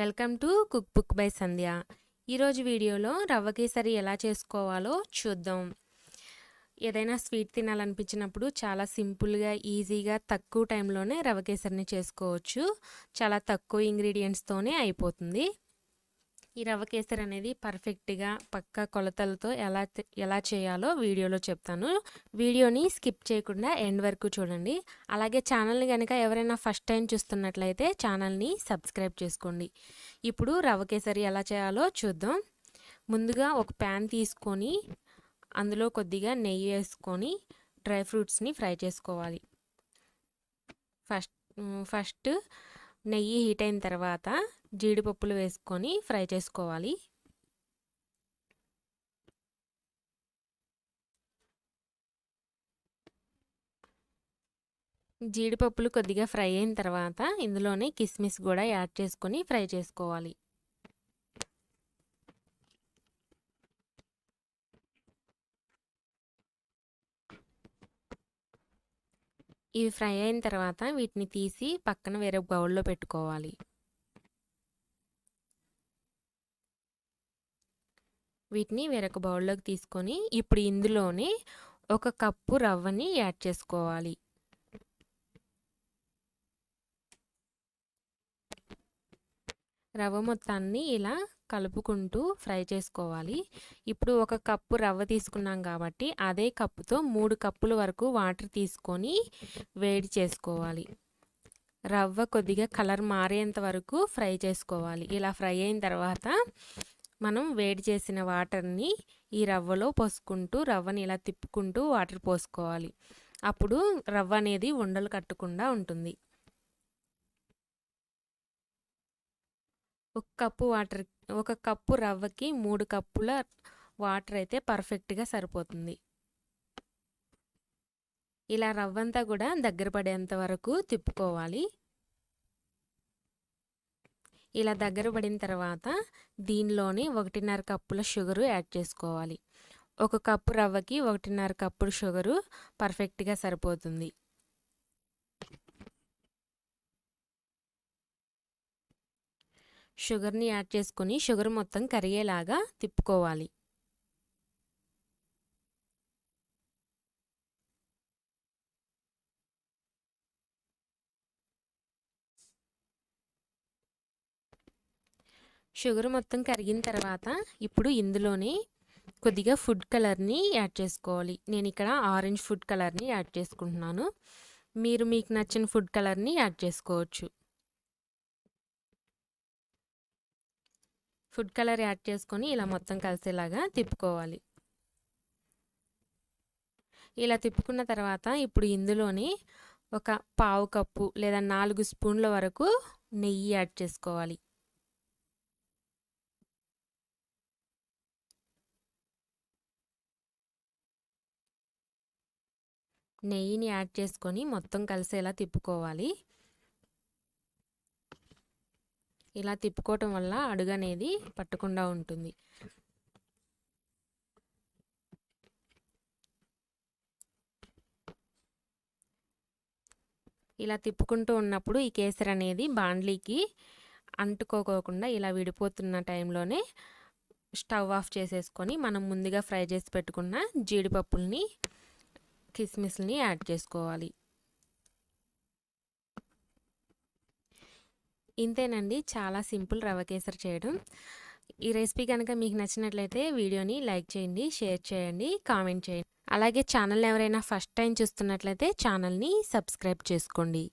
Welcome to cook book by Sandhya. ఈరోజు వీడియోలో రవ్వ కేసరి ఎలా చేసుకోవాలో చూద్దాం. ఏదైనా స్వీట్ తినాలనిపించినప్పుడు చాలా సింపుల్గా ఈజీగా తక్కువ టైంలోనే రవ్వ కేసరిని చేసుకోవచ్చు. చాలా తక్కువ ఇంగ్రీడియంట్స్తోనే అయిపోతుంది. ఈ రవ్వ కేసరి అనేది పర్ఫెక్ట్గా పక్కా కొలతలతో ఎలా చేయాలో వీడియోలో చెప్తాను. వీడియోని స్కిప్ చేయకుండా ఎండ్ వరకు చూడండి. అలాగే ఛానల్ని కనుక ఎవరైనా ఫస్ట్ టైం చూస్తున్నట్లయితే ఛానల్ని సబ్స్క్రైబ్ చేసుకోండి. ఇప్పుడు రవ్వ కేసరి ఎలా చేయాలో చూద్దాం. ముందుగా ఒక ప్యాన్ తీసుకొని అందులో కొద్దిగా నెయ్యి వేసుకొని డ్రై ఫ్రూట్స్ని ఫ్రై చేసుకోవాలి. ఫస్ట్ నెయ్యి హీట్ అయిన తర్వాత జీడిపప్పులు వేసుకొని ఫ్రై చేసుకోవాలి. జీడిపప్పులు కొద్దిగా ఫ్రై అయిన తర్వాత ఇందులోనే కిస్మిస్ కూడా యాడ్ చేసుకొని ఫ్రై చేసుకోవాలి. ఇవి ఫ్రై అయిన తర్వాత వీటిని తీసి పక్కన వేరే బౌల్లో పెట్టుకోవాలి. వీటిని వేరొక బౌల్లోకి తీసుకొని ఇప్పుడు ఇందులోనే 1 కప్పు రవ్వని యాడ్ చేసుకోవాలి. రవ్వ మొత్తాన్ని ఇలా కలుపుకుంటూ ఫ్రై చేసుకోవాలి. ఇప్పుడు 1 కప్పు రవ్వ తీసుకున్నాం కాబట్టి అదే కప్పుతో 3 కప్పుల వరకు వాటర్ తీసుకొని వేడి చేసుకోవాలి. రవ్వ కొద్దిగా కలర్ మారేంత వరకు ఫ్రై చేసుకోవాలి. ఇలా ఫ్రై అయిన తర్వాత మనం వేడి చేసిన వాటర్ని ఈ రవ్వలో పోసుకుంటూ రవ్వని ఇలా తిప్పుకుంటూ వాటర్ పోసుకోవాలి. అప్పుడు రవ్వ అనేది ఉండలు కట్టకుండా ఉంటుంది. 1 కప్పు రవ్వకి 3 కప్పుల వాటర్ అయితే పర్ఫెక్ట్గా సరిపోతుంది. ఇలా రవ్వంతా కూడా దగ్గర పడేంత వరకు తిప్పుకోవాలి. ఇలా దగ్గర పడిన తర్వాత దీనిలోని 1.5 కప్పుల షుగరు యాడ్ చేసుకోవాలి. 1 కప్పు రవ్వకి 1.5 కప్పుల షుగరు పర్ఫెక్ట్గా సరిపోతుంది. షుగర్ని యాడ్ చేసుకొని షుగర్ మొత్తం కరిగేలాగా తిప్పుకోవాలి. షుగర్ మొత్తం కరిగిన తర్వాత ఇప్పుడు ఇందులోనే కొద్దిగా ఫుడ్ కలర్ని యాడ్ చేసుకోవాలి. నేను ఇక్కడ ఆరెంజ్ ఫుడ్ కలర్ని యాడ్ చేసుకుంటున్నాను. మీకు నచ్చిన ఫుడ్ కలర్ని యాడ్ చేసుకోవచ్చు. ఫుడ్ కలర్ యాడ్ చేసుకొని ఇలా మొత్తం కలిసేలాగా తిప్పుకోవాలి. ఇలా తిప్పుకున్న తర్వాత ఇప్పుడు ఇందులోనే 1/4 కప్పు లేదా 4 స్పూన్ల వరకు నెయ్యి యాడ్ చేసుకోవాలి. నెయ్యిని యాడ్ చేసుకొని మొత్తం కలిసేలా తిప్పుకోవాలి. ఇలా తిప్పుకోవటం వల్ల అడుగు అనేది పట్టకుండా ఉంటుంది. ఇలా తిప్పుకుంటూ ఉన్నప్పుడు ఈ కేసరి అనేది బాండ్లీకి అంటుకోకుండా ఇలా విడిపోతున్న టైంలోనే స్టవ్ ఆఫ్ చేసేసుకొని మనం ముందుగా ఫ్రై చేసి పెట్టుకున్న జీడిపప్పుల్ని కిస్మిస్ని యాడ్ చేసుకోవాలి. ఇంతేనండి, చాలా సింపుల్ రవ్వ కేసరి చేయడం. ఈ రెసిపీ కనుక మీకు నచ్చినట్లయితే వీడియోని లైక్ చేయండి, షేర్ చేయండి, కామెంట్ చేయండి. అలాగే ఛానల్ ఎవరైనా ఫస్ట్ టైం చూస్తున్నట్లయితే ఛానల్ని సబ్స్క్రైబ్ చేసుకోండి.